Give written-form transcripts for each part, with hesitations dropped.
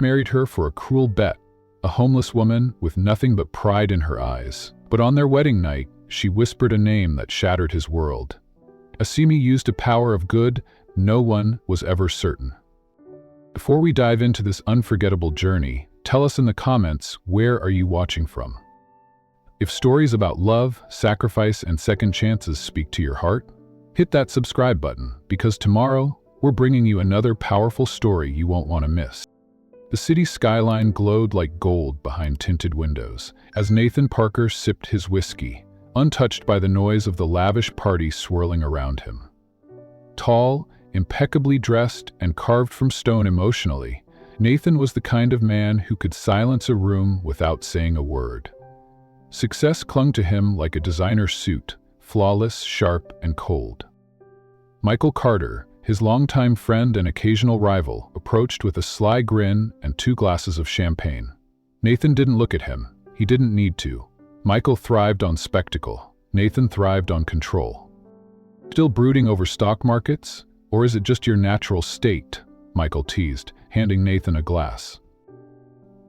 married her for a cruel bet, a homeless woman with nothing but pride in her eyes. But on their wedding night, she whispered a name that shattered his world. Asimi used a power of good no one was ever certain. Before we dive into this unforgettable journey, tell us in the comments, where are you watching from? If stories about love, sacrifice, and second chances speak to your heart, hit that subscribe button, because tomorrow, we're bringing you another powerful story you won't want to miss. The city skyline glowed like gold behind tinted windows as Nathan Parker sipped his whiskey, untouched by the noise of the lavish party swirling around him. Tall, impeccably dressed, and carved from stone emotionally, Nathan was the kind of man who could silence a room without saying a word. Success clung to him like a designer suit, flawless, sharp, and cold. Michael Carter, his longtime friend and occasional rival, approached with a sly grin and 2 glasses of champagne. Nathan didn't look at him. He didn't need to. Michael thrived on spectacle. Nathan thrived on control. Still brooding over stock markets? Or is it just your natural state? Michael teased, handing Nathan a glass.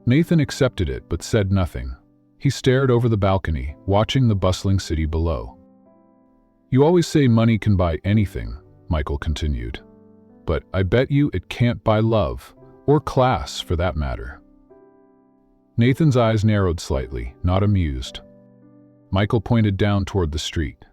Nathan accepted it but said nothing. He stared over the balcony, watching the bustling city below. You always say money can buy anything, Michael continued. But I bet you it can't buy love, or class for that matter. Nathan's eyes narrowed slightly, not amused. Michael pointed down toward the street.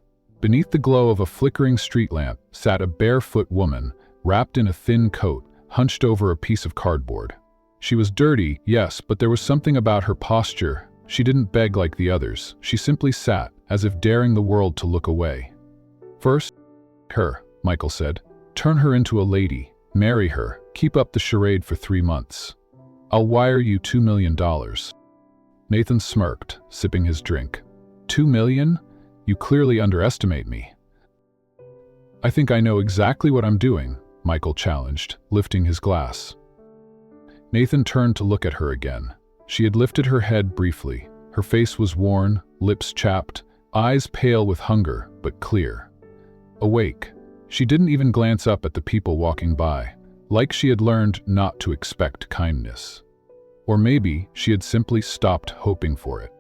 Beneath the glow of a flickering street lamp sat a barefoot woman, wrapped in a thin coat, hunched over a piece of cardboard. She was dirty, yes, but there was something about her posture. She didn't beg like the others. She simply sat, as if daring the world to look away. First, her, Michael said. Turn her into a lady. Marry her. Keep up the charade for 3 months. I'll wire you $2 million. Nathan smirked, sipping his drink. $2 million? You clearly underestimate me. I think I know exactly what I'm doing, Michael challenged, lifting his glass. Nathan turned to look at her again. She had lifted her head briefly. Her face was worn, lips chapped, eyes pale with hunger, but clear. Awake. She didn't even glance up at the people walking by, like she had learned not to expect kindness. Or maybe she had simply stopped hoping for it.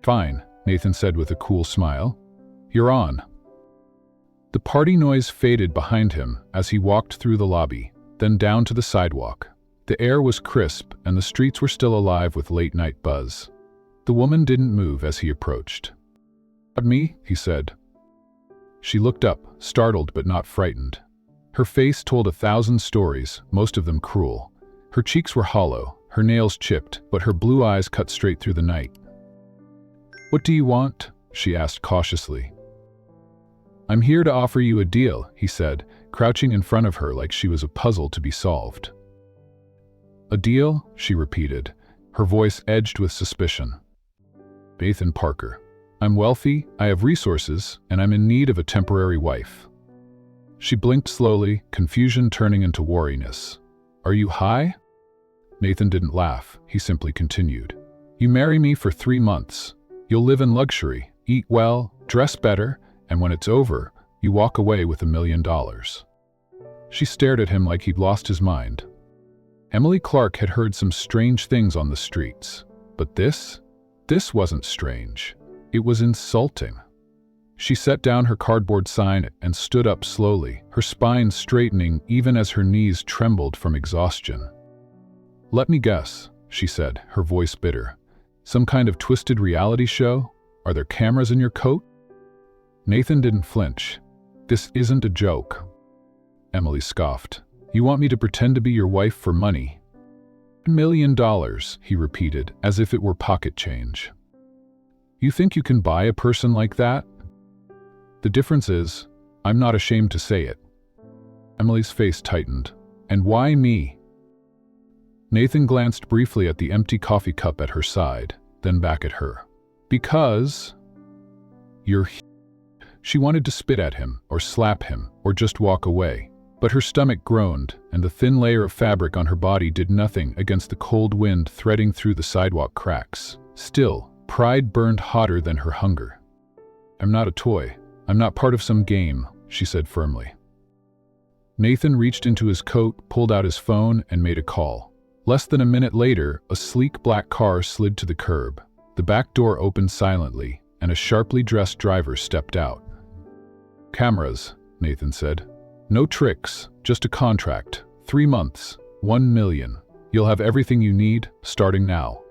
Fine, Nathan said with a cool smile. You're on. The party noise faded behind him as he walked through the lobby, then down to the sidewalk. The air was crisp and the streets were still alive with late-night buzz. The woman didn't move as he approached. Me, he said. She looked up, startled but not frightened. Her face told 1,000 stories, most of them cruel. Her cheeks were hollow, her nails chipped, but her blue eyes cut straight through the night. What do you want? She asked cautiously. I'm here to offer you a deal, he said, crouching in front of her like she was a puzzle to be solved. A deal? She repeated, her voice edged with suspicion. Nathan Parker. I'm wealthy, I have resources, and I'm in need of a temporary wife. She blinked slowly, confusion turning into wariness. Are you high? Nathan didn't laugh, he simply continued. You marry me for 3 months. You'll live in luxury, eat well, dress better, and when it's over, you walk away with $1 million. She stared at him like he'd lost his mind. Emily Clark had heard some strange things on the streets, but this wasn't strange. It was insulting. She set down her cardboard sign and stood up slowly, her spine straightening even as her knees trembled from exhaustion. Let me guess, she said, her voice bitter. Some kind of twisted reality show? Are there cameras in your coat? Nathan didn't flinch. This isn't a joke. Emily scoffed. You want me to pretend to be your wife for money? $1 million, he repeated, as if it were pocket change. You think you can buy a person like that? The difference is, I'm not ashamed to say it. Emily's face tightened. And why me? Nathan glanced briefly at the empty coffee cup at her side, then back at her. Because you're She wanted to spit at him, or slap him, or just walk away. But her stomach groaned, and the thin layer of fabric on her body did nothing against the cold wind threading through the sidewalk cracks. Still, pride burned hotter than her hunger. I'm not a toy. I'm not part of some game, she said firmly. Nathan reached into his coat, pulled out his phone, and made a call. Less than a minute later, a sleek black car slid to the curb. The back door opened silently, and a sharply dressed driver stepped out. "Cameras," Nathan said. "No tricks, just a contract. 3 months, 1 million. You'll have everything you need, starting now."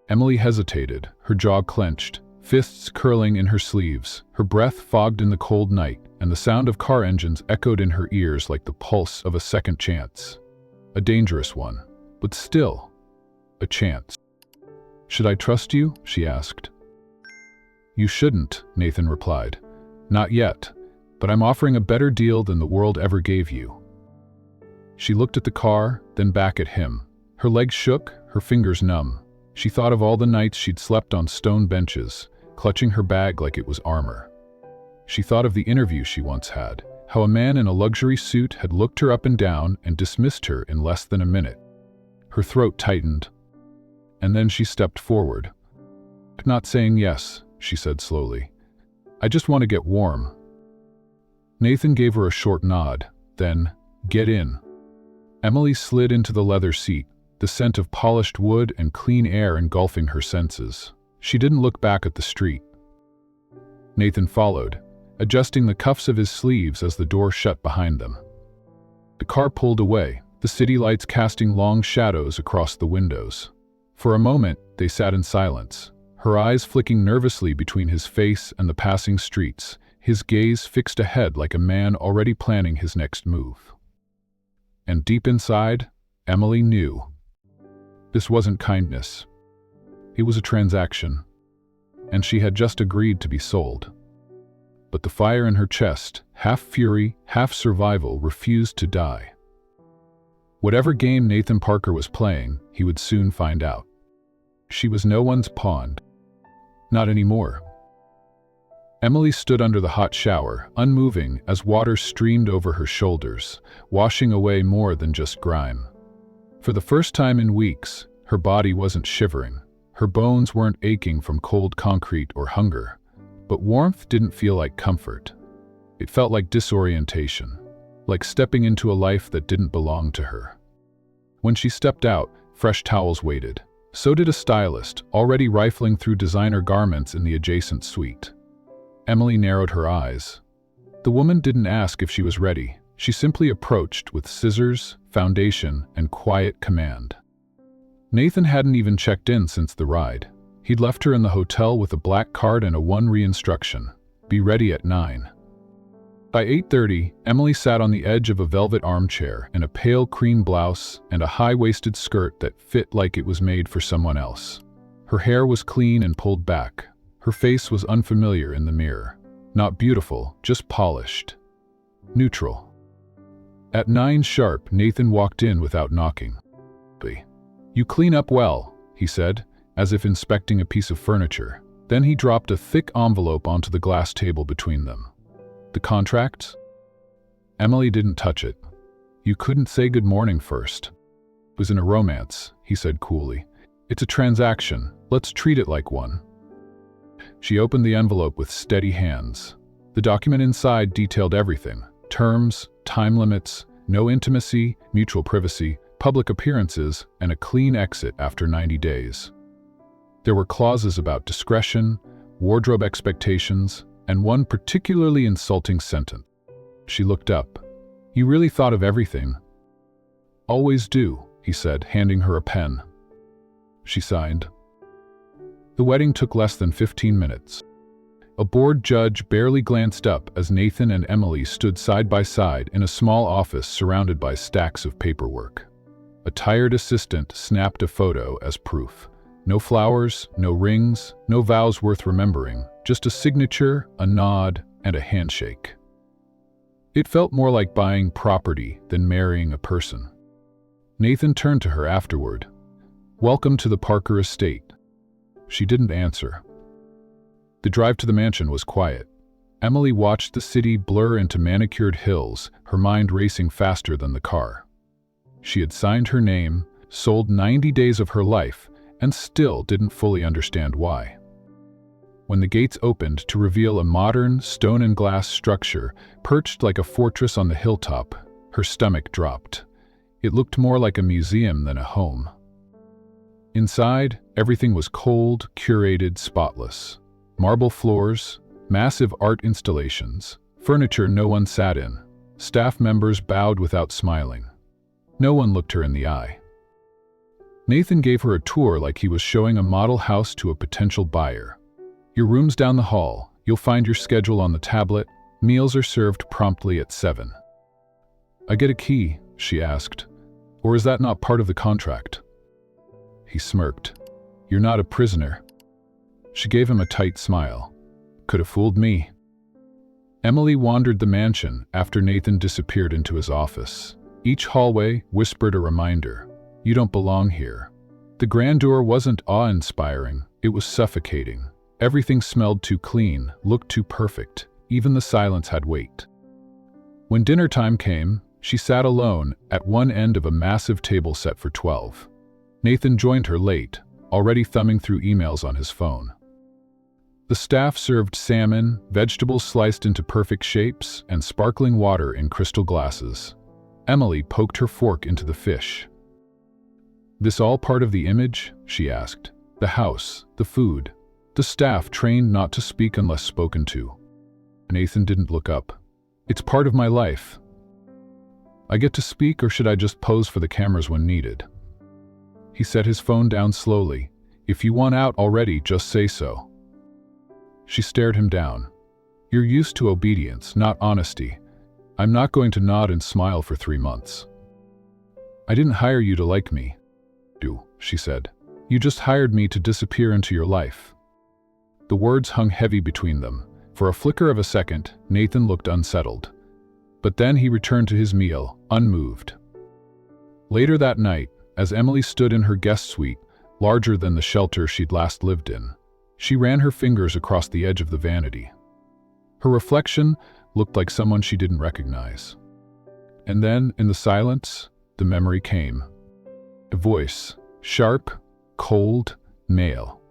Emily hesitated, her jaw clenched, fists curling in her sleeves, her breath fogged in the cold night, and the sound of car engines echoed in her ears like the pulse of a second chance. A dangerous one, but still, a chance. "Should I trust you?" she asked. "You shouldn't," Nathan replied. "Not yet, but I'm offering a better deal than the world ever gave you." She looked at the car, then back at him. Her legs shook, her fingers numb. She thought of all the nights she'd slept on stone benches, clutching her bag like it was armor. She thought of the interview she once had, how a man in a luxury suit had looked her up and down and dismissed her in less than a minute. Her throat tightened, and then she stepped forward. "I'm not saying yes," she said slowly. "I just want to get warm." Nathan gave her a short nod, then, "Get in." Emily slid into the leather seat, the scent of polished wood and clean air engulfing her senses. She didn't look back at the street. Nathan followed, adjusting the cuffs of his sleeves as the door shut behind them. The car pulled away, the city lights casting long shadows across the windows. For a moment, they sat in silence, her eyes flicking nervously between his face and the passing streets, his gaze fixed ahead like a man already planning his next move. And deep inside, Emily knew. This wasn't kindness. It was a transaction, and she had just agreed to be sold. But the fire in her chest, half fury, half survival, refused to die. Whatever game Nathan Parker was playing, he would soon find out. She was no one's pawn. Not anymore. Emily stood under the hot shower, unmoving as water streamed over her shoulders, washing away more than just grime. For the first time in weeks, her body wasn't shivering. Her bones weren't aching from cold concrete or hunger. But warmth didn't feel like comfort. It felt like disorientation, like stepping into a life that didn't belong to her. When she stepped out, fresh towels waited. So did a stylist, already rifling through designer garments in the adjacent suite. Emily narrowed her eyes. The woman didn't ask if she was ready. She simply approached with scissors, foundation, and quiet command. Nathan hadn't even checked in since the ride. He'd left her in the hotel with a black card and a one instruction: be ready at 9. By 8:30, Emily sat on the edge of a velvet armchair in a pale cream blouse and a high-waisted skirt that fit like it was made for someone else. Her hair was clean and pulled back. Her face was unfamiliar in the mirror. Not beautiful, just polished. Neutral. At 9 sharp, Nathan walked in without knocking. "You clean up well," he said, as if inspecting a piece of furniture. Then he dropped a thick envelope onto the glass table between them. "The contract?" Emily didn't touch it. "You couldn't say good morning first." "It was in a romance," he said coolly. "It's a transaction. Let's treat it like one." She opened the envelope with steady hands. The document inside detailed everything: terms, time limits, no intimacy, mutual privacy, public appearances, and a clean exit after 90 days. There were clauses about discretion, wardrobe expectations, and one particularly insulting sentence. She looked up. "You really thought of everything." "Always do," he said, handing her a pen. She signed. The wedding took less than 15 minutes. A bored judge barely glanced up as Nathan and Emily stood side by side in a small office surrounded by stacks of paperwork. A tired assistant snapped a photo as proof. No flowers, no rings, no vows worth remembering, just a signature, a nod, and a handshake. It felt more like buying property than marrying a person. Nathan turned to her afterward. "Welcome to the Parker estate." She didn't answer. The drive to the mansion was quiet. Emily watched the city blur into manicured hills, her mind racing faster than the car. She had signed her name, sold 90 days of her life, and still didn't fully understand why. When the gates opened to reveal a modern stone and glass structure perched like a fortress on the hilltop, her stomach dropped. It looked more like a museum than a home. Inside, everything was cold, curated, spotless. Marble floors, massive art installations, furniture no one sat in. Staff members bowed without smiling. No one looked her in the eye. Nathan gave her a tour like he was showing a model house to a potential buyer. Your room's down the hall. You'll find your schedule on the tablet. Meals are served promptly at 7. I get a key, she asked. Or is that not part of the contract? He smirked. You're not a prisoner. She gave him a tight smile. Could have fooled me. Emily wandered the mansion after Nathan disappeared into his office. Each hallway whispered a reminder. You don't belong here. The grandeur wasn't awe-inspiring, it was suffocating. Everything smelled too clean, looked too perfect. Even the silence had weight. When dinner time came, she sat alone at one end of a massive table set for 12. Nathan joined her late, already thumbing through emails on his phone. The staff served salmon, vegetables sliced into perfect shapes, and sparkling water in crystal glasses. Emily poked her fork into the fish. This all part of the image? She asked. The house, the food, the staff trained not to speak unless spoken to. Nathan didn't look up. It's part of my life. I get to speak, or should I just pose for the cameras when needed? He set his phone down slowly. If you want out already, just say so. She stared him down. You're used to obedience, not honesty. I'm not going to nod and smile for 3 months. I didn't hire you to like me, she said. You just hired me to disappear into your life. The words hung heavy between them. For a flicker of a second, Nathan looked unsettled. But then he returned to his meal, unmoved. Later that night, as Emily stood in her guest suite, larger than the shelter she'd last lived in, she ran her fingers across the edge of the vanity. Her reflection looked like someone she didn't recognize. And then, in the silence, the memory came. A voice, sharp, cold, male.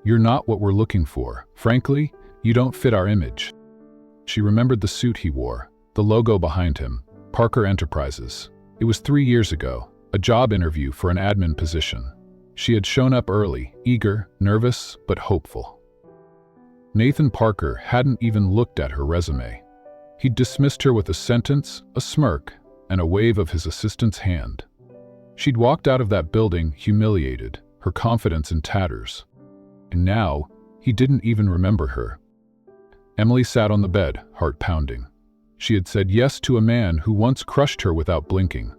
You're not what we're looking for. Frankly, you don't fit our image. She remembered the suit he wore, the logo behind him, Parker Enterprises. It was 3 years ago, a job interview for an admin position. She had shown up early, eager, nervous, but hopeful. Nathan Parker hadn't even looked at her resume. He'd dismissed her with a sentence, a smirk, and a wave of his assistant's hand. She'd walked out of that building humiliated, her confidence in tatters. And now, he didn't even remember her. Emily sat on the bed, heart pounding. She had said yes to a man who once crushed her without blinking.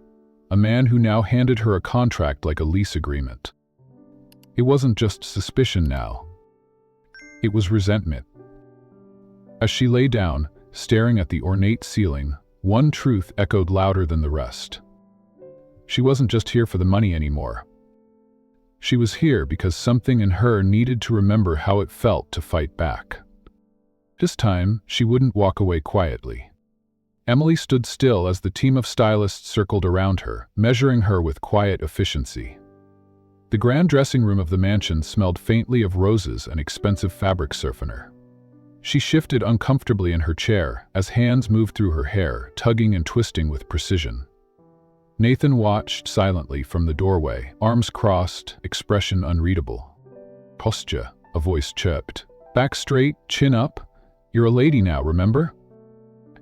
A man who now handed her a contract like a lease agreement. It wasn't just suspicion now. It was resentment. As she lay down, staring at the ornate ceiling, one truth echoed louder than the rest. She wasn't just here for the money anymore. She was here because something in her needed to remember how it felt to fight back. This time, she wouldn't walk away quietly. Emily stood still as the team of stylists circled around her, measuring her with quiet efficiency. The grand dressing room of the mansion smelled faintly of roses and expensive fabric softener. She shifted uncomfortably in her chair as hands moved through her hair, tugging and twisting with precision. Nathan watched silently from the doorway, arms crossed, expression unreadable. Posture, a voice chirped. Back straight, chin up. You're a lady now, remember?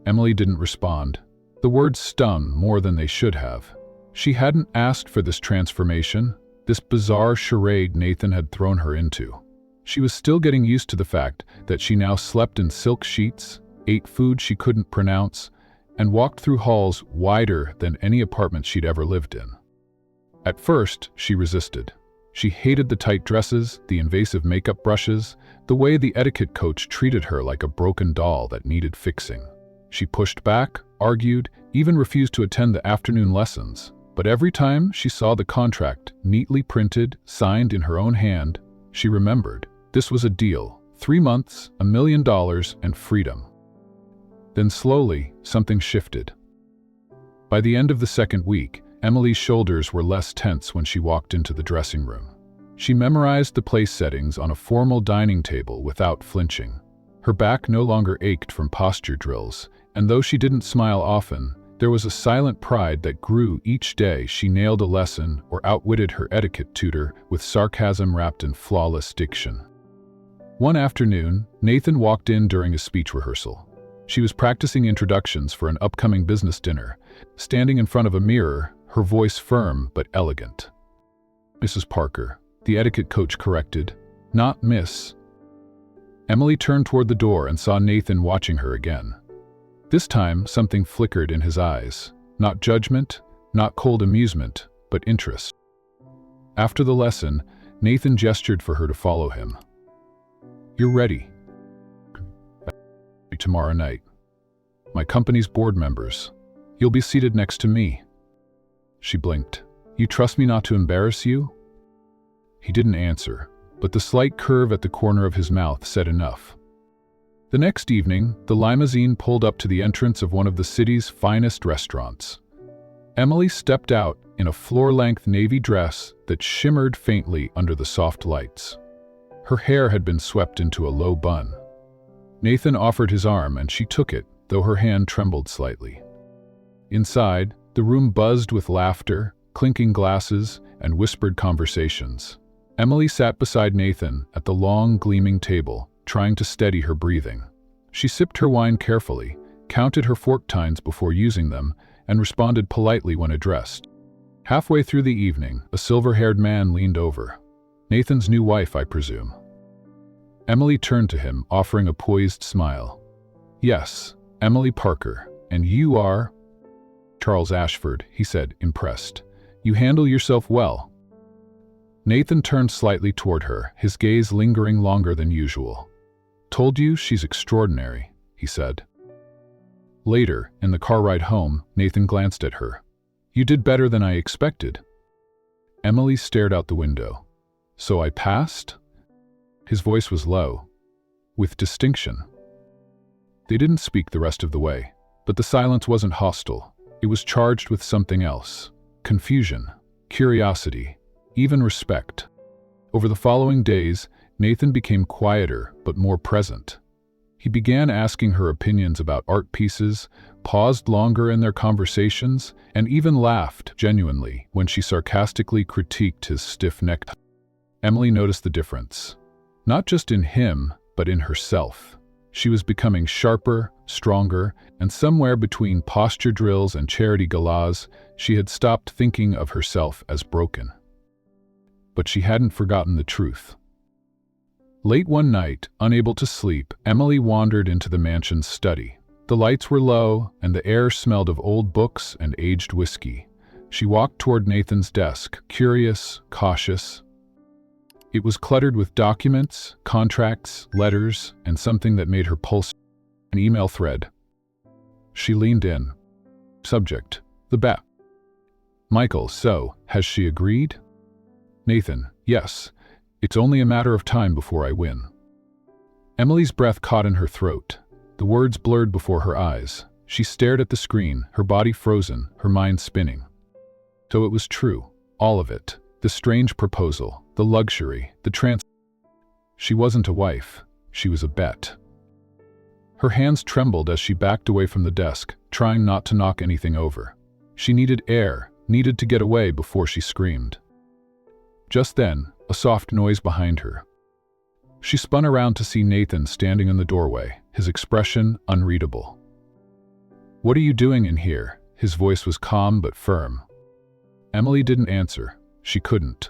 Emily didn't respond. The words stung more than they should have. She hadn't asked for this transformation, this bizarre charade Nathan had thrown her into. She was still getting used to the fact that she now slept in silk sheets, ate food she couldn't pronounce, and walked through halls wider than any apartment she'd ever lived in. At first, she resisted. She hated the tight dresses, the invasive makeup brushes, the way the etiquette coach treated her like a broken doll that needed fixing. She pushed back, argued, even refused to attend the afternoon lessons. But every time she saw the contract, neatly printed, signed in her own hand, she remembered. This was a deal. 3 months, $1 million, and freedom. Then slowly, something shifted. By the end of the second week, Emily's shoulders were less tense when she walked into the dressing room. She memorized the place settings on a formal dining table without flinching. Her back no longer ached from posture drills, and though she didn't smile often, There was a silent pride that grew each day she nailed a lesson or outwitted her etiquette tutor with sarcasm wrapped in flawless diction. One afternoon, Nathan walked in during a speech rehearsal. She was practicing introductions for an upcoming business dinner, standing in front of a mirror, her voice firm but elegant. "Mrs. Parker," the etiquette coach corrected, "not Miss." Emily turned toward the door and saw Nathan watching her again. This time, something flickered in his eyes. Not judgment, not cold amusement, but interest. After the lesson, Nathan gestured for her to follow him. "You're ready. Tomorrow night. My company's board members. You'll be seated next to me." She blinked. "You trust me not to embarrass you?" He didn't answer, but the slight curve at the corner of his mouth said enough. The next evening, the limousine pulled up to the entrance of one of the city's finest restaurants. Emily stepped out in a floor-length navy dress that shimmered faintly under the soft lights. Her hair had been swept into a low bun. Nathan offered his arm and she took it, though her hand trembled slightly. Inside, the room buzzed with laughter, clinking glasses, and whispered conversations. Emily sat beside Nathan at the long, gleaming table, trying to steady her breathing. She sipped her wine carefully, counted her fork tines before using them, and responded politely when addressed. Halfway through the evening, a silver-haired man leaned over. "Nathan's new wife, I presume." Emily turned to him, offering a poised smile. "Yes, Emily Parker. And you are—" "Charles Ashford," he said, impressed. "You handle yourself well." Nathan turned slightly toward her, his gaze lingering longer than usual. "Told you she's extraordinary," he said. Later, in the car ride home, Nathan glanced at her. "You did better than I expected." Emily stared out the window. "So I passed?" His voice was low, with distinction. They didn't speak the rest of the way, but the silence wasn't hostile. It was charged with something else: confusion, curiosity, even respect. Over the following days, Nathan became quieter but more present. He began asking her opinions about art pieces, paused longer in their conversations, and even laughed genuinely when she sarcastically critiqued his stiff necktie. Emily noticed the difference. Not just in him, but in herself. She was becoming sharper, stronger, and somewhere between posture drills and charity galas, she had stopped thinking of herself as broken. But she hadn't forgotten the truth. Late one night, unable to sleep, Emily wandered into the mansion's study. The lights were low, and the air smelled of old books and aged whiskey. She walked toward Nathan's desk, curious, cautious. It was cluttered with documents, contracts, letters, and something that made her pulse. An email thread. She leaned in. Subject: the bet. "Michael, so, has she agreed?" Nathan: "Yes. It's only a matter of time before I win." Emily's breath caught in her throat. The words blurred before her eyes. She stared at the screen, her body frozen, her mind spinning. So it was true. All of it. The strange proposal, the luxury, the She wasn't a wife. She was a bet. Her hands trembled as she backed away from the desk, trying not to knock anything over. She needed air, needed to get away before she screamed. Just then, a soft noise behind her. She spun around to see Nathan standing in the doorway, his expression unreadable. "What are you doing in here?" His voice was calm but firm. Emily didn't answer. She couldn't.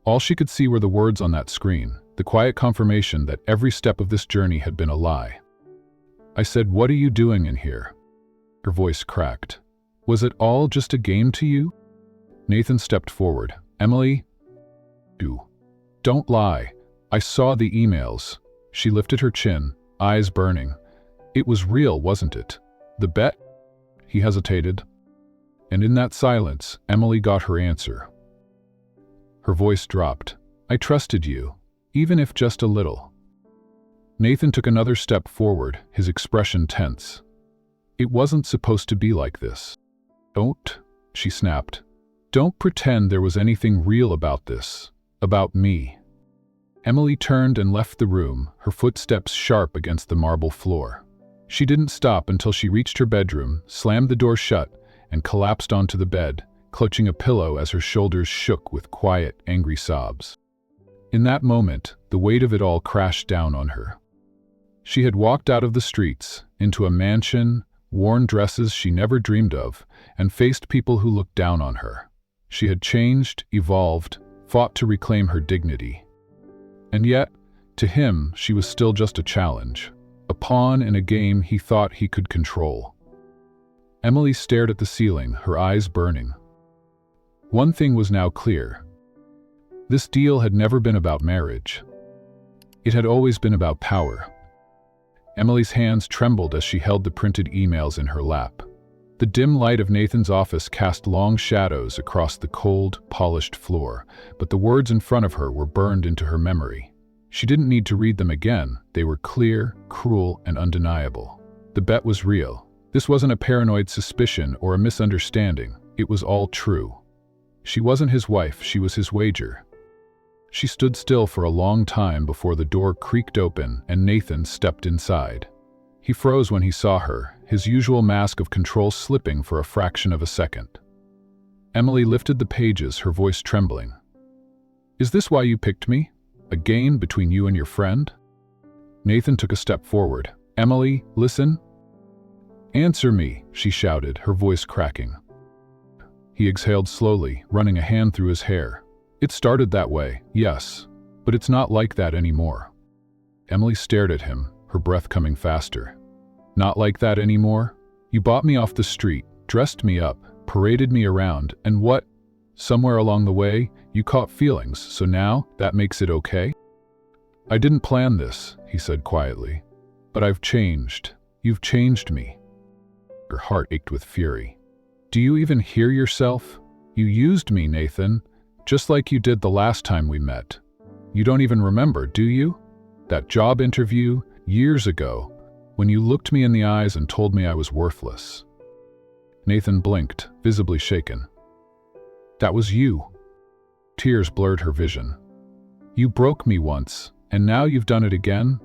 All she could see were the words on that screen, the quiet confirmation that every step of this journey had been a lie. "I said, what are you doing in here?" Her voice cracked. "Was it all just a game to you?" Nathan stepped forward. "Emily, don't lie. I saw the emails." She lifted her chin, eyes burning. "It was real, wasn't it? The bet?" He hesitated. And in that silence, Emily got her answer. Her voice dropped. "I trusted you, even if just a little." Nathan took another step forward, his expression tense. "It wasn't supposed to be like this." "Don't," she snapped. "Don't pretend there was anything real about this, about me." Emily turned and left the room, her footsteps sharp against the marble floor. She didn't stop until she reached her bedroom, slammed the door shut, and collapsed onto the bed, clutching a pillow as her shoulders shook with quiet, angry sobs. In that moment, the weight of it all crashed down on her. She had walked out of the streets, into a mansion, worn dresses she never dreamed of, and faced people who looked down on her. She had changed, evolved, fought to reclaim her dignity. And yet, to him, she was still just a challenge, a pawn in a game he thought he could control. Emily stared at the ceiling, her eyes burning. One thing was now clear. This deal had never been about marriage. It had always been about power. Emily's hands trembled as she held the printed emails in her lap. The dim light of Nathan's office cast long shadows across the cold, polished floor, but the words in front of her were burned into her memory. She didn't need to read them again. They were clear, cruel, and undeniable. The bet was real. This wasn't a paranoid suspicion or a misunderstanding. It was all true. She wasn't his wife, she was his wager. She stood still for a long time before the door creaked open and Nathan stepped inside. He froze when he saw her, his usual mask of control slipping for a fraction of a second. Emily lifted the pages, her voice trembling. "Is this why you picked me? A game between you and your friend?" Nathan took a step forward. "Emily, listen." "Answer me," she shouted, her voice cracking. He exhaled slowly, running a hand through his hair. "It started that way, yes, but it's not like that anymore." Emily stared at him, her breath coming faster. "Not like that anymore? You bought me off the street, dressed me up, paraded me around, and what? Somewhere along the way, you caught feelings, so now that makes it okay?" "I didn't plan this," he said quietly. "But I've changed. You've changed me." Her heart ached with fury. "Do you even hear yourself? You used me, Nathan, just like you did the last time we met. You don't even remember, do you? That job interview, years ago, when you looked me in the eyes and told me I was worthless." Nathan blinked, visibly shaken. "That was you." Tears blurred her vision. "You broke me once, and now you've done it again?"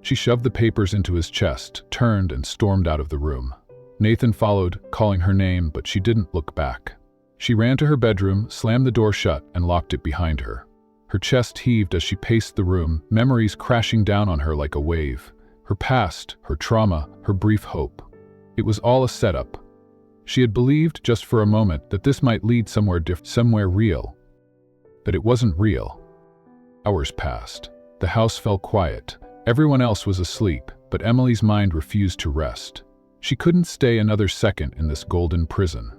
She shoved the papers into his chest, turned and stormed out of the room. Nathan followed, calling her name, but she didn't look back. She ran to her bedroom, slammed the door shut, and locked it behind her. Her chest heaved as she paced the room, memories crashing down on her like a wave. Her past, her trauma, her brief hope. It was all a setup. She had believed just for a moment that this might lead somewhere different, somewhere real. But it wasn't real. Hours passed. The house fell quiet. Everyone else was asleep, but Emily's mind refused to rest. She couldn't stay another second in this golden prison.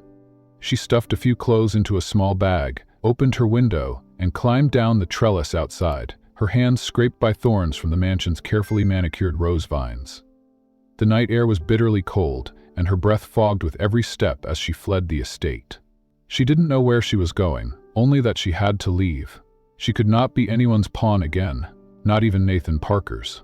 She stuffed a few clothes into a small bag, opened her window, and climbed down the trellis outside, her hands scraped by thorns from the mansion's carefully manicured rose vines. The night air was bitterly cold, and her breath fogged with every step as she fled the estate. She didn't know where she was going, only that she had to leave. She could not be anyone's pawn again, not even Nathan Parker's.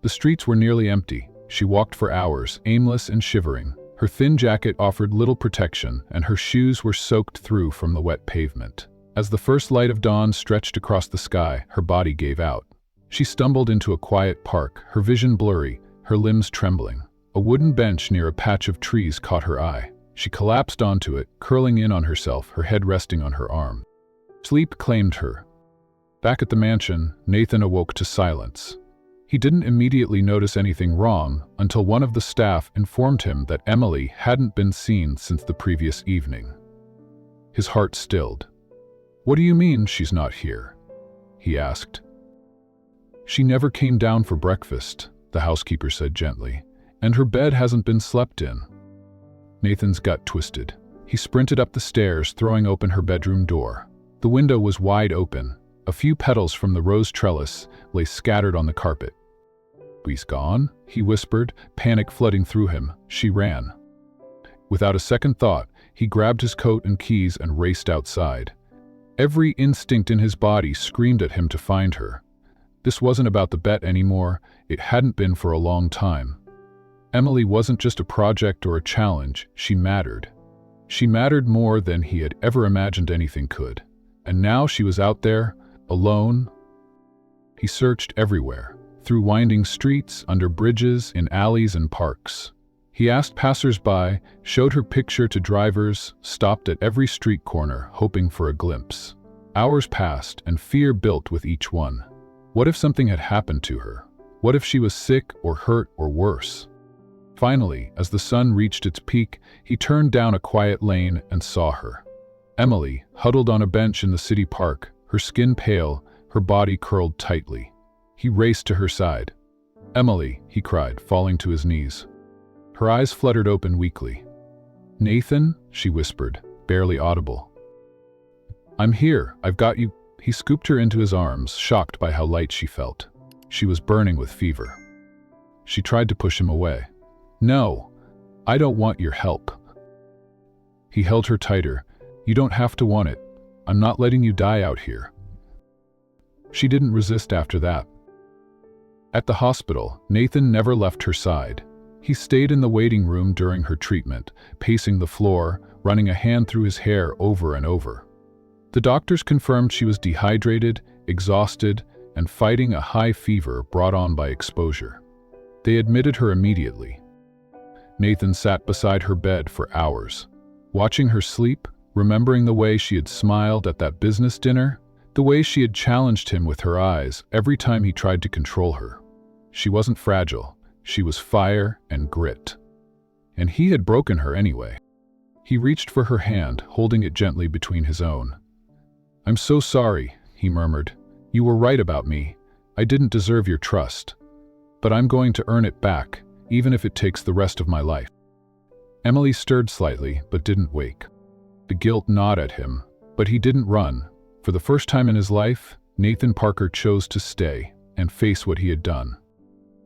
The streets were nearly empty. She walked for hours, aimless and shivering. Her thin jacket offered little protection, and her shoes were soaked through from the wet pavement. As the first light of dawn stretched across the sky, her body gave out. She stumbled into a quiet park, her vision blurry, her limbs trembling. A wooden bench near a patch of trees caught her eye. She collapsed onto it, curling in on herself, her head resting on her arm. Sleep claimed her. Back at the mansion, Nathan awoke to silence. He didn't immediately notice anything wrong until one of the staff informed him that Emily hadn't been seen since the previous evening. His heart stilled. "What do you mean she's not here?" he asked. "She never came down for breakfast," the housekeeper said gently, "and her bed hasn't been slept in." Nathan's gut twisted. He sprinted up the stairs, throwing open her bedroom door. The window was wide open. A few petals from the rose trellis lay scattered on the carpet. "He's gone?" he whispered, panic flooding through him. She ran. Without a second thought, he grabbed his coat and keys and raced outside. Every instinct in his body screamed at him to find her. This wasn't about the bet anymore. It hadn't been for a long time. Emily wasn't just a project or a challenge. She mattered. She mattered more than he had ever imagined anything could. And now she was out there, alone. He searched everywhere, through winding streets, under bridges, in alleys and parks. He asked passers-by, showed her picture to drivers, stopped at every street corner, hoping for a glimpse. Hours passed, and fear built with each one. What if something had happened to her? What if she was sick or hurt or worse? Finally, as the sun reached its peak, he turned down a quiet lane and saw her. Emily, huddled on a bench in the city park, her skin pale, her body curled tightly. He raced to her side. "Emily," he cried, falling to his knees. Her eyes fluttered open weakly. "Nathan," she whispered, barely audible. "I'm here, I've got you." He scooped her into his arms, shocked by how light she felt. She was burning with fever. She tried to push him away. "No, I don't want your help." He held her tighter. "You don't have to want it. I'm not letting you die out here." She didn't resist after that. At the hospital, Nathan never left her side. He stayed in the waiting room during her treatment, pacing the floor, running a hand through his hair over and over. The doctors confirmed she was dehydrated, exhausted, and fighting a high fever brought on by exposure. They admitted her immediately. Nathan sat beside her bed for hours, watching her sleep, remembering the way she had smiled at that business dinner, the way she had challenged him with her eyes every time he tried to control her. She wasn't fragile. She was fire and grit. And he had broken her anyway. He reached for her hand, holding it gently between his own. "I'm so sorry," he murmured. "You were right about me. I didn't deserve your trust. But I'm going to earn it back, even if it takes the rest of my life." Emily stirred slightly, but didn't wake. The guilt gnawed at him, but he didn't run. For the first time in his life, Nathan Parker chose to stay and face what he had done.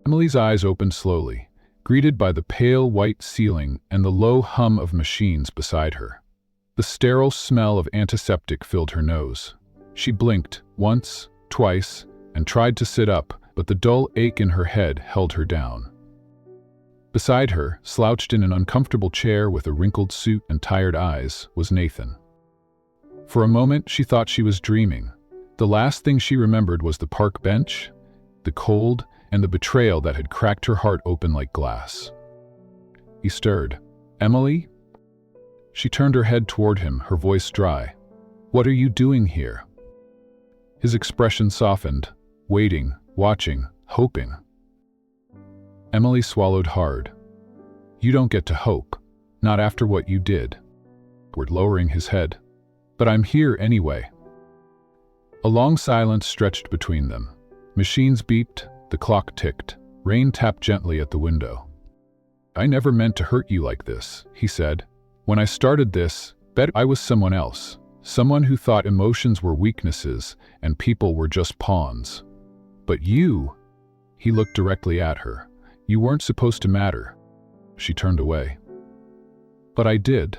Emily's eyes opened slowly, greeted by the pale white ceiling and the low hum of machines beside her. The sterile smell of antiseptic filled her nose. She blinked once, twice, and tried to sit up, but the dull ache in her head held her down. Beside her, slouched in an uncomfortable chair with a wrinkled suit and tired eyes, was Nathan. For a moment, she thought she was dreaming. The last thing she remembered was the park bench, the cold, and the betrayal that had cracked her heart open like glass. He stirred. "Emily?" She turned her head toward him, her voice dry. "What are you doing here?" His expression softened, waiting, watching, hoping. Emily swallowed hard. "You don't get to hope, not after what you did." Lowering his head. "But I'm here anyway." A long silence stretched between them. Machines beeped, the clock ticked, rain tapped gently at the window. "I never meant to hurt you like this," he said. "When I started this, bet I was someone else, someone who thought emotions were weaknesses and people were just pawns. But you," he looked directly at her, "you weren't supposed to matter." She turned away. "But I did."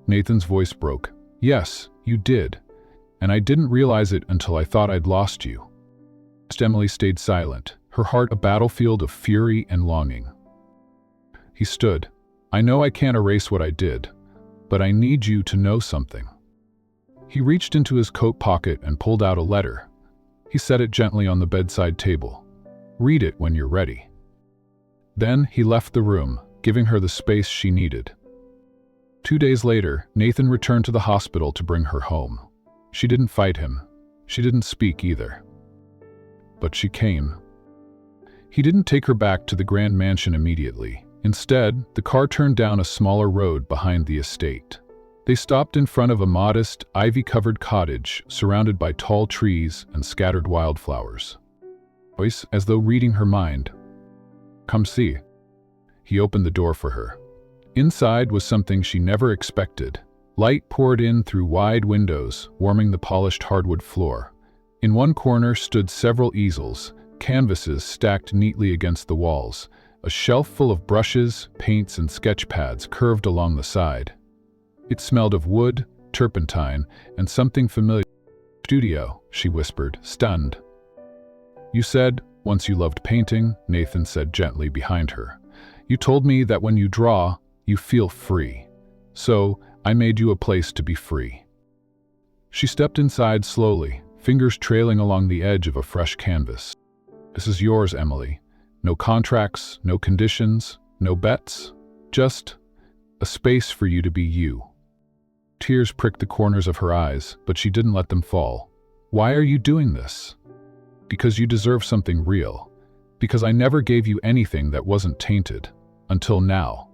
Nathan's voice broke. "Yes, you did. And I didn't realize it until I thought I'd lost you." Emily stayed silent, her heart a battlefield of fury and longing. He stood. "I know I can't erase what I did, but I need you to know something." He reached into his coat pocket and pulled out a letter. He set it gently on the bedside table. "Read it when you're ready." Then he left the room, giving her the space she needed. 2 days later, Nathan returned to the hospital to bring her home. She didn't fight him. She didn't speak either. But she came. He didn't take her back to the grand mansion immediately. Instead, the car turned down a smaller road behind the estate. They stopped in front of a modest, ivy-covered cottage surrounded by tall trees and scattered wildflowers. Voice, as though reading her mind. "Come see." He opened the door for her. Inside was something she never expected. Light poured in through wide windows, warming the polished hardwood floor. In one corner stood several easels, canvases stacked neatly against the walls. A shelf full of brushes, paints, and sketch pads curved along the side. It smelled of wood, turpentine, and something familiar. "Studio," she whispered, stunned. "You said, once you loved painting," Nathan said gently behind her. "You told me that when you draw, you feel free. So, I made you a place to be free." She stepped inside slowly, fingers trailing along the edge of a fresh canvas. "This is yours, Emily. No contracts, no conditions, No bets, just a space for you to be you. Tears pricked the corners of her eyes, but she didn't let them fall. Why are you doing this? Because you deserve something real. Because I never gave you anything that wasn't tainted. Until now.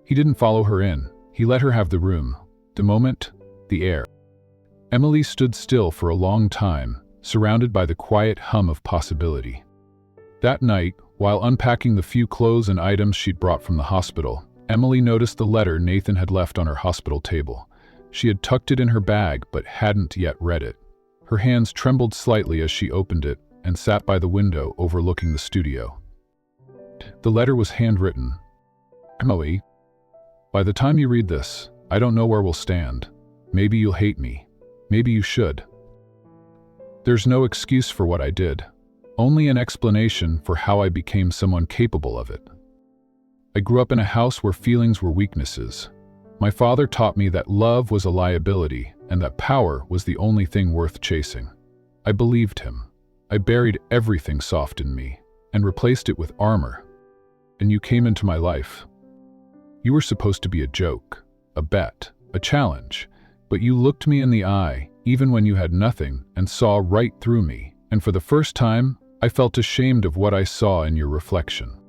He didn't follow her in. He let her have the room, the moment, the air. Emily stood still for a long time, surrounded by the quiet hum of possibility. That night, while unpacking the few clothes and items she'd brought from the hospital, Emily noticed the letter Nathan had left on her hospital table. She had tucked it in her bag but hadn't yet read it. Her hands trembled slightly as she opened it and sat by the window overlooking the studio. The letter was handwritten. Emily, by the time you read this, I don't know where we'll stand. Maybe you'll hate me. Maybe you should. There's no excuse for what I did, only an explanation for how I became someone capable of it. I grew up in a house where feelings were weaknesses. My father taught me that love was a liability and that power was the only thing worth chasing. I believed him. I buried everything soft in me and replaced it with armor. And you came into my life. You were supposed to be a joke, a bet, a challenge, but you looked me in the eye, even when you had nothing, and saw right through me, and for the first time, I felt ashamed of what I saw in your reflection.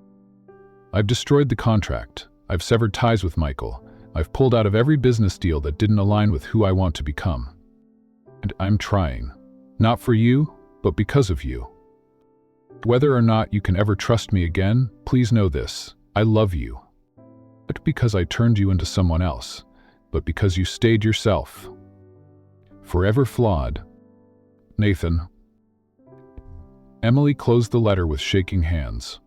I've destroyed the contract. I've severed ties with Michael. I've pulled out of every business deal that didn't align with who I want to become. And I'm trying. Not for you, but because of you. Whether or not you can ever trust me again, please know this. I love you. Not because I turned you into someone else, but because you stayed yourself. Forever flawed. Nathan. Emily closed the letter with shaking hands.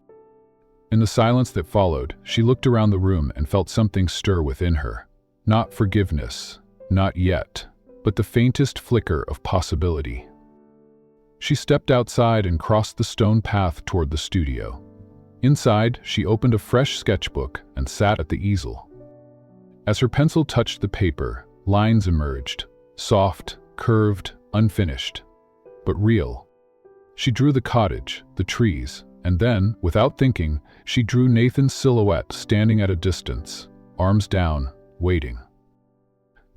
In the silence that followed, she looked around the room and felt something stir within her. Not forgiveness, not yet, but the faintest flicker of possibility. She stepped outside and crossed the stone path toward the studio. Inside, she opened a fresh sketchbook and sat at the easel. As her pencil touched the paper, lines emerged, soft, curved, unfinished, but real. She drew the cottage, the trees, and then, without thinking, she drew Nathan's silhouette standing at a distance, arms down, waiting.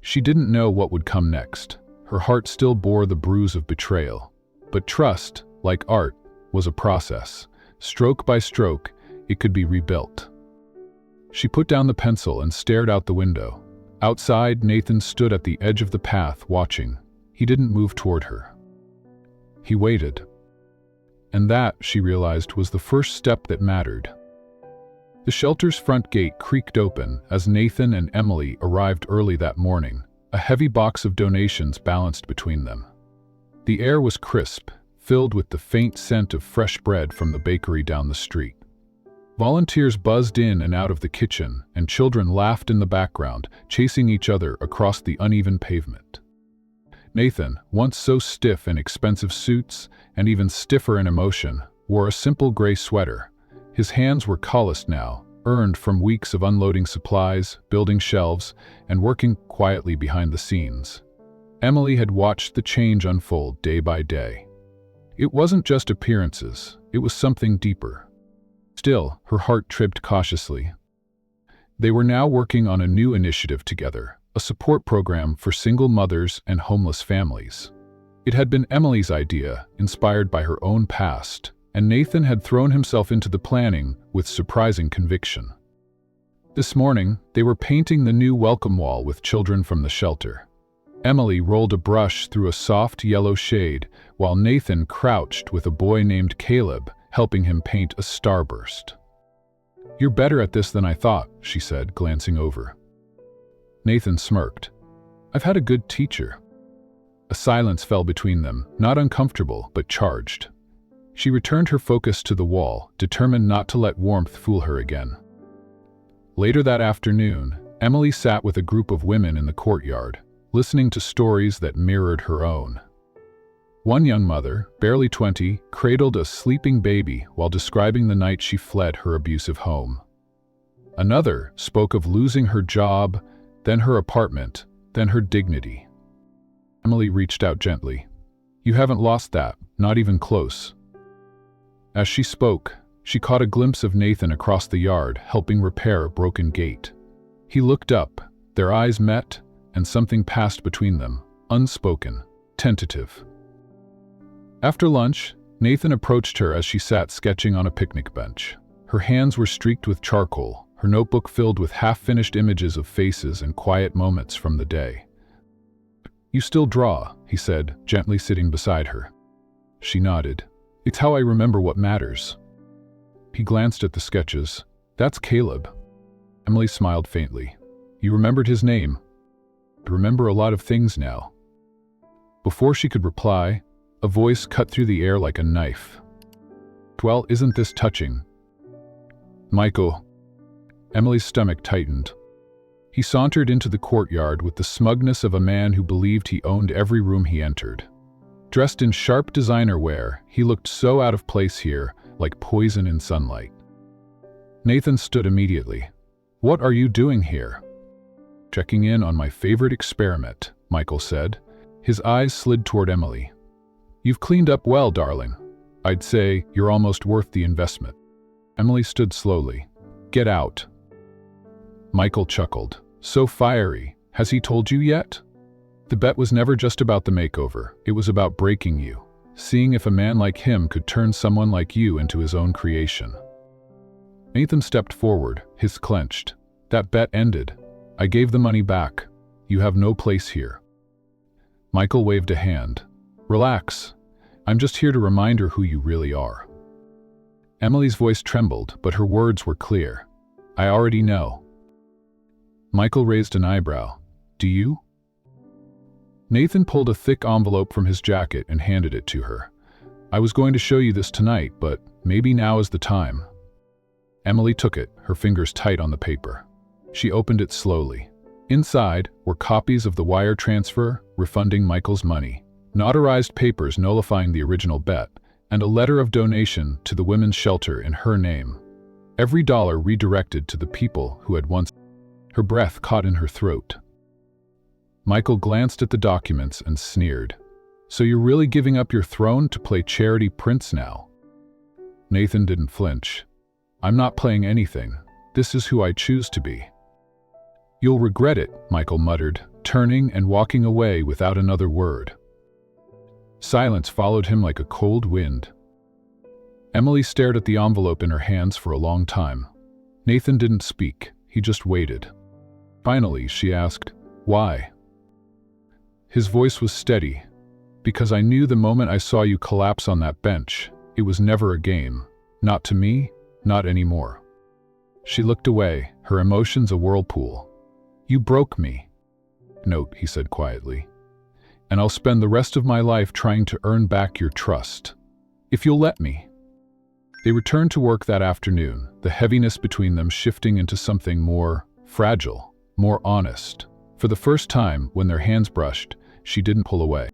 She didn't know what would come next. Her heart still bore the bruise of betrayal. But trust, like art, was a process. Stroke by stroke, it could be rebuilt. She put down the pencil and stared out the window. Outside, Nathan stood at the edge of the path, watching. He didn't move toward her. He waited. And that, she realized, was the first step that mattered. The shelter's front gate creaked open as Nathan and Emily arrived early that morning, a heavy box of donations balanced between them. The air was crisp, filled with the faint scent of fresh bread from the bakery down the street. Volunteers buzzed in and out of the kitchen, and children laughed in the background, chasing each other across the uneven pavement. Nathan, once so stiff in expensive suits, and even stiffer in emotion, wore a simple gray sweater. His hands were calloused now, earned from weeks of unloading supplies, building shelves, and working quietly behind the scenes. Emily had watched the change unfold day by day. It wasn't just appearances, it was something deeper. Still, her heart tripped cautiously. They were now working on a new initiative together, a support program for single mothers and homeless families. It had been Emily's idea, inspired by her own past, and Nathan had thrown himself into the planning with surprising conviction. This morning, they were painting the new welcome wall with children from the shelter. Emily rolled a brush through a soft yellow shade, while Nathan crouched with a boy named Caleb, helping him paint a starburst. "You're better at this than I thought," she said, glancing over. Nathan smirked. "I've had a good teacher." A silence fell between them, not uncomfortable, but charged. She returned her focus to the wall, determined not to let warmth fool her again. Later that afternoon, Emily sat with a group of women in the courtyard, listening to stories that mirrored her own. One young mother, barely 20, cradled a sleeping baby while describing the night she fled her abusive home. Another spoke of losing her job, then her apartment, then her dignity. Emily reached out gently. "You haven't lost that, not even close." As she spoke, She caught a glimpse of Nathan across the yard, helping repair a broken gate. He looked up, their eyes met, and something passed between them, unspoken, tentative. After lunch, Nathan approached her as she sat sketching on a picnic bench. Her hands were streaked with charcoal, her notebook filled with half-finished images of faces and quiet moments from the day. "You still draw," he said, gently sitting beside her. She nodded. "It's how I remember what matters." He glanced at the sketches. "That's Caleb." Emily smiled faintly. "You remembered his name." "I remember a lot of things now." Before she could reply, a voice cut through the air like a knife. "Well, isn't this touching?" "Michael." Emily's stomach tightened. He sauntered into the courtyard with the smugness of a man who believed he owned every room he entered. Dressed in sharp designer wear, he looked so out of place here, like poison in sunlight. Nathan stood immediately. "What are you doing here?" "Checking in on my favorite experiment," Michael said. His eyes slid toward Emily. "You've cleaned up well, darling. I'd say you're almost worth the investment." Emily stood slowly. "Get out." Michael chuckled. "So fiery. Has he told you yet?" "The bet was never just about the makeover. It was about breaking you. Seeing if a man like him could turn someone like you into his own creation." Nathan stepped forward, his clenched. "That bet ended. I gave the money back. You have no place here." Michael waved a hand. "Relax. I'm just here to remind her who you really are." Emily's voice trembled, but her words were clear. "I already know." Michael raised an eyebrow. "Do you?" Nathan pulled a thick envelope from his jacket and handed it to her. "I was going to show you this tonight, but maybe now is the time." Emily took it, her fingers tight on the paper. She opened it slowly. Inside were copies of the wire transfer, refunding Michael's money, notarized papers nullifying the original bet, and a letter of donation to the women's shelter in her name. Every dollar redirected to the people who had once. Her breath caught in her throat. Michael glanced at the documents and sneered. "So you're really giving up your throne to play charity prince now?" Nathan didn't flinch. "I'm not playing anything. This is who I choose to be." "You'll regret it," Michael muttered, turning and walking away without another word. Silence followed him like a cold wind. Emily stared at the envelope in her hands for a long time. Nathan didn't speak, he just waited. Finally, she asked, "Why?" His voice was steady. "Because I knew the moment I saw you collapse on that bench, it was never a game. Not to me, not anymore." She looked away, her emotions a whirlpool. "You broke me." "Note," he said quietly. "And I'll spend the rest of my life trying to earn back your trust. If you'll let me." They returned to work that afternoon, the heaviness between them shifting into something more fragile, more honest. For the first time, when their hands brushed, she didn't pull away.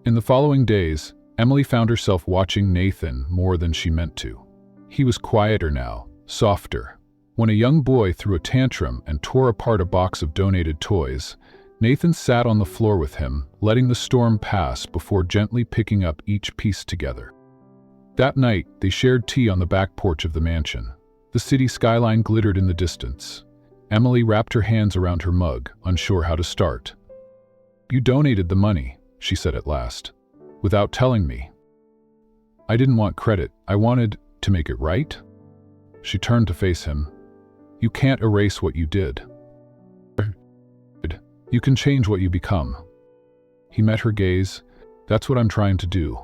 In the following days, Emily found herself watching Nathan more than she meant to. He was quieter now, softer. When a young boy threw a tantrum and tore apart a box of donated toys, Nathan sat on the floor with him, letting the storm pass before gently picking up each piece together. That night, they shared tea on the back porch of the mansion. The city skyline glittered in the distance. Emily wrapped her hands around her mug, unsure how to start. "You donated the money," she said at last, "without telling me." "I didn't want credit. I wanted to make it right." She turned to face him. "You can't erase what you did. You can change what you become." He met her gaze. "That's what I'm trying to do."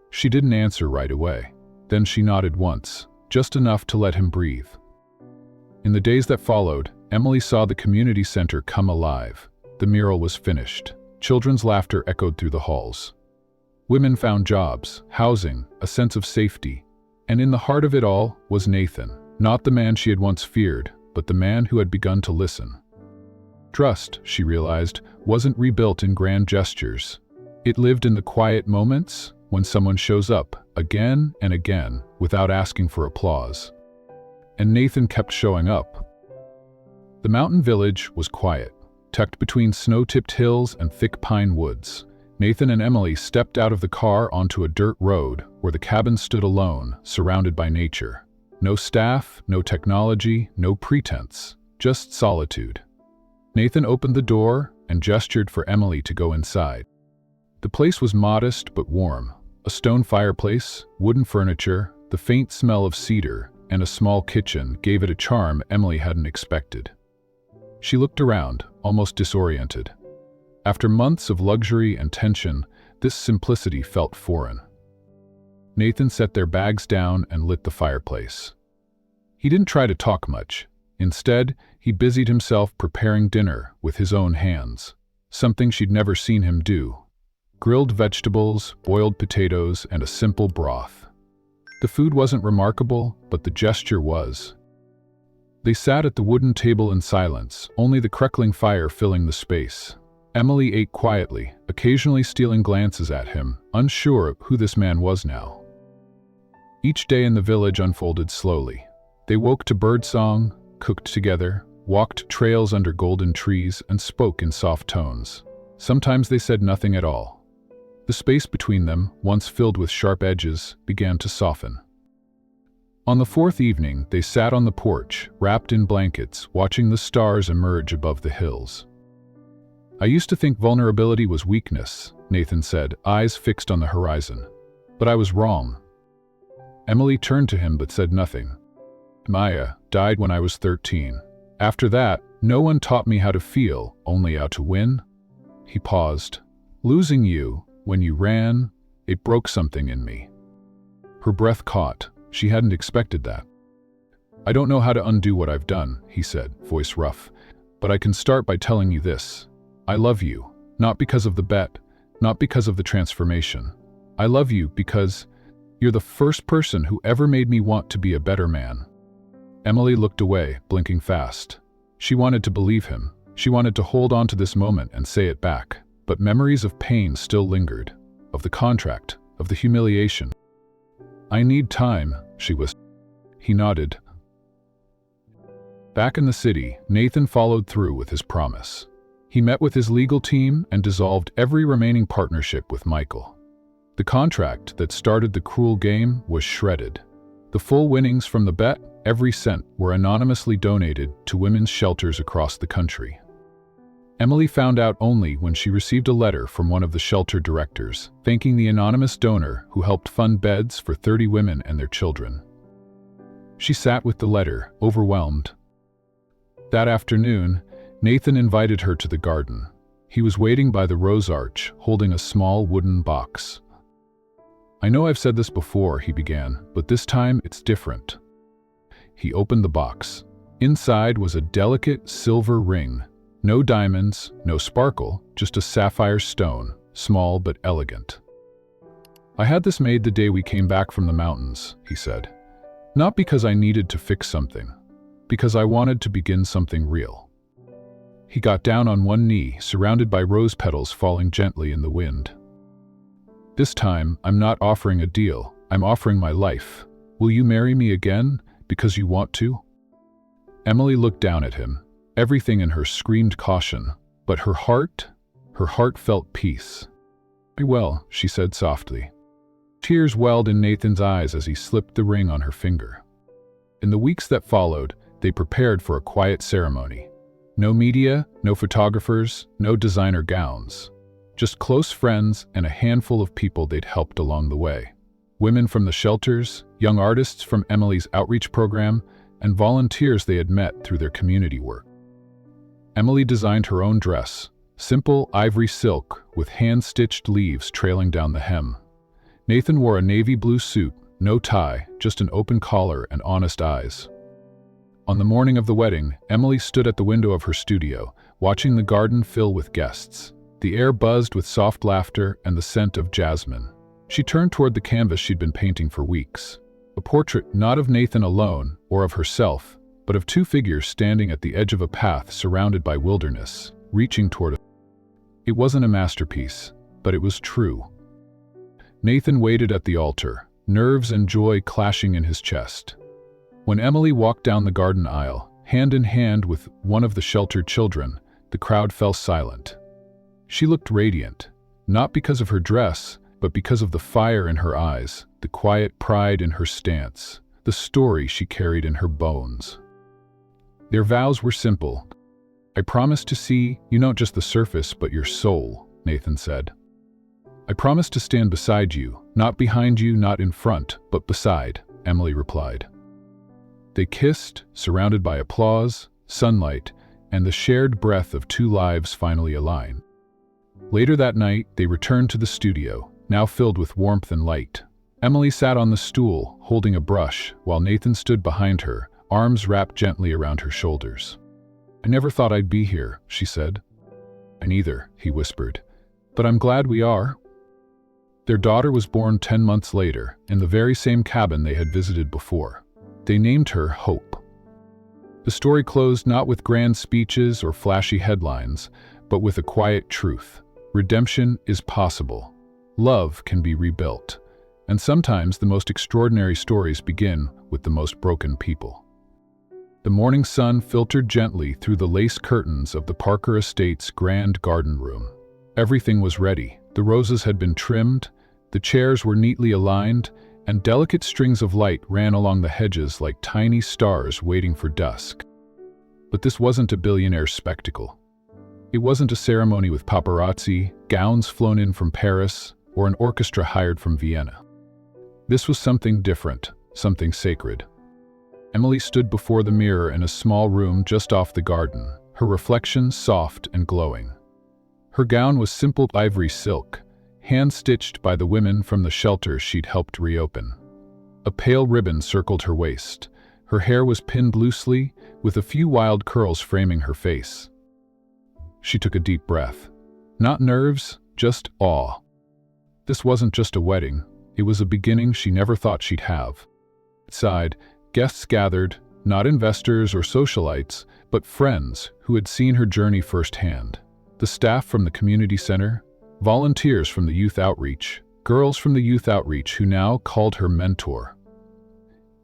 She didn't answer right away. Then she nodded once, just enough to let him breathe. In the days that followed, Emily saw the community center come alive. The mural was finished. Children's laughter echoed through the halls. Women found jobs, housing, a sense of safety. And in the heart of it all was Nathan, not the man she had once feared, but the man who had begun to listen. Trust, she realized, wasn't rebuilt in grand gestures. It lived in the quiet moments when someone shows up again and again without asking for applause. And Nathan kept showing up. The mountain village was quiet, tucked between snow-tipped hills and thick pine woods. Nathan and Emily stepped out of the car onto a dirt road where the cabin stood alone, surrounded by nature. No staff, no technology, no pretense, just solitude. Nathan opened the door and gestured for Emily to go inside. The place was modest but warm. A stone fireplace, wooden furniture, the faint smell of cedar, and a small kitchen gave it a charm Emily hadn't expected. She looked around, almost disoriented. After months of luxury and tension, this simplicity felt foreign. Nathan set their bags down and lit the fireplace. He didn't try to talk much. Instead, he busied himself preparing dinner with his own hands, something she'd never seen him do. Grilled vegetables, boiled potatoes, and a simple broth. The food wasn't remarkable, but the gesture was. They sat at the wooden table in silence, only the crackling fire filling the space. Emily ate quietly, occasionally stealing glances at him, unsure of who this man was now. Each day in the village unfolded slowly. They woke to birdsong, cooked together, walked trails under golden trees, and spoke in soft tones. Sometimes they said nothing at all. The space between them, once filled with sharp edges, began to soften. On the fourth evening, they sat on the porch, wrapped in blankets, watching the stars emerge above the hills. "I used to think vulnerability was weakness," Nathan said, eyes fixed on the horizon. "But I was wrong." Emily turned to him but said nothing. "Maya died when I was 13. After that, no one taught me how to feel, only how to win." He paused. "Losing you, when you ran, it broke something in me." Her breath caught. She hadn't expected that. "I don't know how to undo what I've done," he said, voice rough. "But I can start by telling you this. I love you, not because of the bet, not because of the transformation. I love you because you're the first person who ever made me want to be a better man." Emily looked away, blinking fast. She wanted to believe him. She wanted to hold on to this moment and say it back. But memories of pain still lingered, of the contract, of the humiliation. "I need time," she whispered. He nodded. Back in the city, Nathan followed through with his promise. He met with his legal team and dissolved every remaining partnership with Michael. The contract that started the cruel game was shredded. The full winnings from the bet, every cent, were anonymously donated to women's shelters across the country. Emily found out only when she received a letter from one of the shelter directors, thanking the anonymous donor who helped fund beds for 30 women and their children. She sat with the letter, overwhelmed. That afternoon, Nathan invited her to the garden. He was waiting by the rose arch, holding a small wooden box. "I know I've said this before," he began, "but this time it's different." He opened the box. Inside was a delicate silver ring. No diamonds, no sparkle, just a sapphire stone, small but elegant. "I had this made the day we came back from the mountains," he said. "Not because I needed to fix something, because I wanted to begin something real." He got down on one knee, surrounded by rose petals falling gently in the wind. "This time, I'm not offering a deal, I'm offering my life. Will you marry me again, because you want to?" Emily looked down at him. Everything in her screamed caution, but her heart felt peace. "Very well," she said softly. Tears welled in Nathan's eyes as he slipped the ring on her finger. In the weeks that followed, they prepared for a quiet ceremony. No media, no photographers, no designer gowns. Just close friends and a handful of people they'd helped along the way. Women from the shelters, young artists from Emily's outreach program, and volunteers they had met through their community work. Emily designed her own dress, simple ivory silk with hand-stitched leaves trailing down the hem. Nathan wore a navy blue suit, no tie, just an open collar and honest eyes. On the morning of the wedding, Emily stood at the window of her studio, watching the garden fill with guests. The air buzzed with soft laughter and the scent of jasmine. She turned toward the canvas she'd been painting for weeks. A portrait not of Nathan alone or of herself, but of two figures standing at the edge of a path surrounded by wilderness, reaching toward it. It wasn't a masterpiece, but it was true. Nathan waited at the altar, nerves and joy clashing in his chest. When Emily walked down the garden aisle, hand in hand with one of the sheltered children, the crowd fell silent. She looked radiant, not because of her dress, but because of the fire in her eyes, the quiet pride in her stance, the story she carried in her bones. Their vows were simple. "I promise to see you not just the surface, but your soul," Nathan said. "I promise to stand beside you, not behind you, not in front, but beside," Emily replied. They kissed, surrounded by applause, sunlight, and the shared breath of two lives finally aligned. Later that night, they returned to the studio, now filled with warmth and light. Emily sat on the stool, holding a brush, while Nathan stood behind her, arms wrapped gently around her shoulders. "I never thought I'd be here," she said. "I neither," he whispered. "But I'm glad we are." Their daughter was born 10 months later, in the very same cabin they had visited before. They named her Hope. The story closed not with grand speeches or flashy headlines, but with a quiet truth. Redemption is possible. Love can be rebuilt. And sometimes the most extraordinary stories begin with the most broken people. The morning sun filtered gently through the lace curtains of the Parker Estate's grand garden room. Everything was ready. The roses had been trimmed, the chairs were neatly aligned, and delicate strings of light ran along the hedges like tiny stars waiting for dusk. But this wasn't a billionaire spectacle. It wasn't a ceremony with paparazzi, gowns flown in from Paris, or an orchestra hired from Vienna. This was something different, something sacred. Emily stood before the mirror in a small room just off the garden, her reflection soft and glowing. Her gown was simple ivory silk, hand-stitched by the women from the shelter she'd helped reopen. A pale ribbon circled her waist. Her hair was pinned loosely, with a few wild curls framing her face. She took a deep breath. Not nerves, just awe. This wasn't just a wedding, it was a beginning she never thought she'd have. Outside, guests gathered, not investors or socialites, but friends who had seen her journey firsthand. The staff from the community center, volunteers from the youth outreach, girls from the youth outreach who now called her mentor.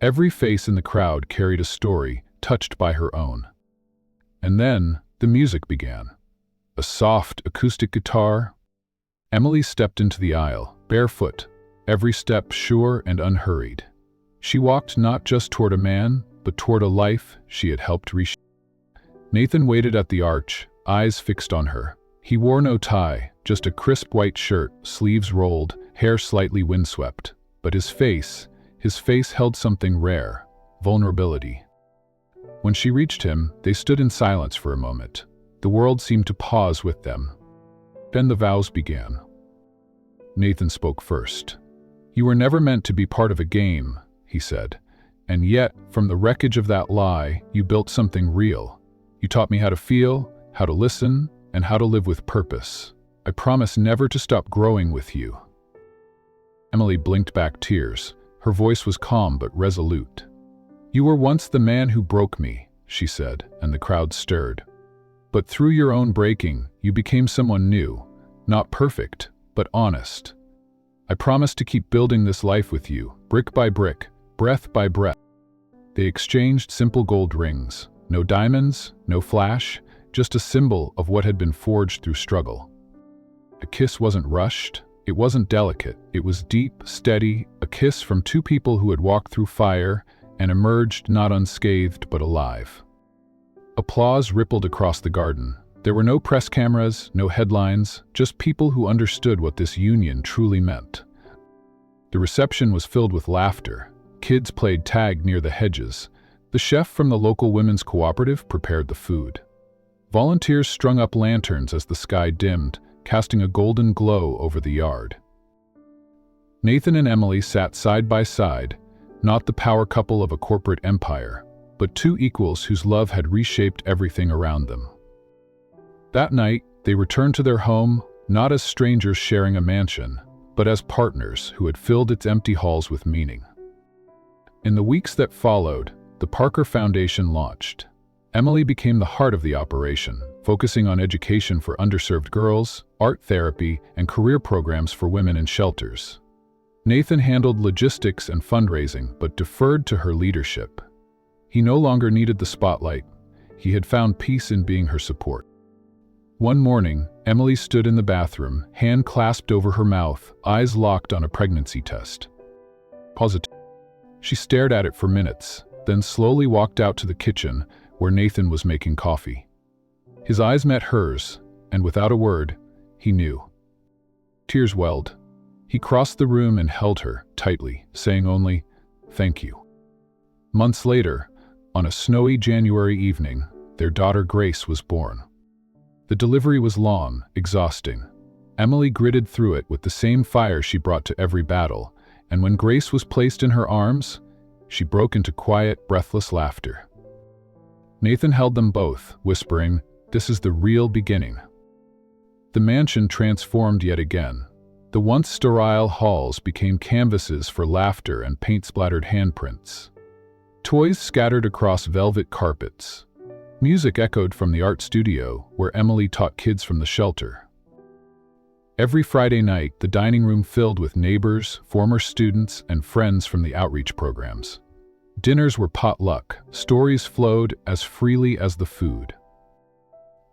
Every face in the crowd carried a story touched by her own. And then the music began. A soft acoustic guitar. Emily stepped into the aisle, barefoot, every step sure and unhurried. She walked not just toward a man, but toward a life she had helped reshape. Nathan waited at the arch, eyes fixed on her. He wore no tie, just a crisp white shirt, sleeves rolled, hair slightly windswept. But his face held something rare, vulnerability. When she reached him, they stood in silence for a moment. The world seemed to pause with them. Then the vows began. Nathan spoke first. "You were never meant to be part of a game," he said. "And yet, from the wreckage of that lie, you built something real. You taught me how to feel, how to listen, and how to live with purpose. I promise never to stop growing with you." Emily blinked back tears. Her voice was calm but resolute. "You were once the man who broke me," she said, and the crowd stirred. "But through your own breaking, you became someone new, not perfect, but honest. I promise to keep building this life with you, brick by brick, breath by breath." They exchanged simple gold rings. No diamonds, no flash, just a symbol of what had been forged through struggle. The kiss wasn't rushed, it wasn't delicate, it was deep, steady, a kiss from two people who had walked through fire and emerged not unscathed but alive. Applause rippled across the garden. There were no press cameras, no headlines, just people who understood what this union truly meant. The reception was filled with laughter. Kids played tag near the hedges. The chef from the local women's cooperative prepared the food. Volunteers strung up lanterns as the sky dimmed, casting a golden glow over the yard. Nathan and Emily sat side by side, not the power couple of a corporate empire, but two equals whose love had reshaped everything around them. That night, they returned to their home, not as strangers sharing a mansion, but as partners who had filled its empty halls with meaning. In the weeks that followed, the Parker Foundation launched. Emily became the heart of the operation, focusing on education for underserved girls, art therapy, and career programs for women in shelters. Nathan handled logistics and fundraising, but deferred to her leadership. He no longer needed the spotlight. He had found peace in being her support. One morning, Emily stood in the bathroom, hand clasped over her mouth, eyes locked on a pregnancy test. Positive. She stared at it for minutes, then slowly walked out to the kitchen where Nathan was making coffee. His eyes met hers, and without a word, he knew. Tears welled. He crossed the room and held her tightly, saying only, "Thank you." Months later, on a snowy January evening, their daughter Grace was born. The delivery was long, exhausting. Emily gritted through it with the same fire she brought to every battle, and when Grace was placed in her arms, she broke into quiet, breathless laughter. Nathan held them both, whispering, "This is the real beginning." The mansion transformed yet again. The once sterile halls became canvases for laughter and paint-splattered handprints. Toys scattered across velvet carpets. Music echoed from the art studio, where Emily taught kids from the shelter. Every Friday night, the dining room filled with neighbors, former students, and friends from the outreach programs. Dinners were potluck. Stories flowed as freely as the food.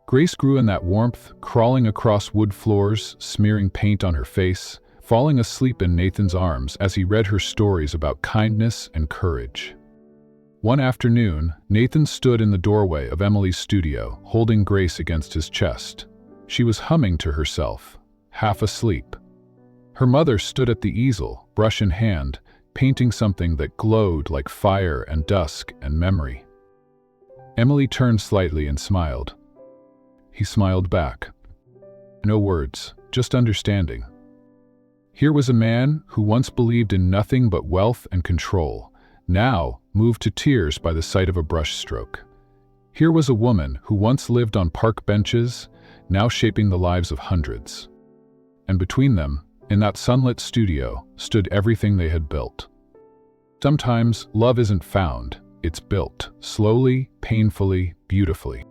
Grace grew in that warmth, crawling across wood floors, smearing paint on her face, falling asleep in Nathan's arms as he read her stories about kindness and courage. One afternoon, Nathan stood in the doorway of Emily's studio, holding Grace against his chest. She was humming to herself, half asleep. Her mother stood at the easel, brush in hand, painting something that glowed like fire and dusk and memory. Emily turned slightly and smiled. He smiled back. No words, just understanding. Here was a man who once believed in nothing but wealth and control, now moved to tears by the sight of a brushstroke. Here was a woman who once lived on park benches, now shaping the lives of hundreds. And between them, in that sunlit studio, stood everything they had built. Sometimes love isn't found, it's built, slowly, painfully, beautifully.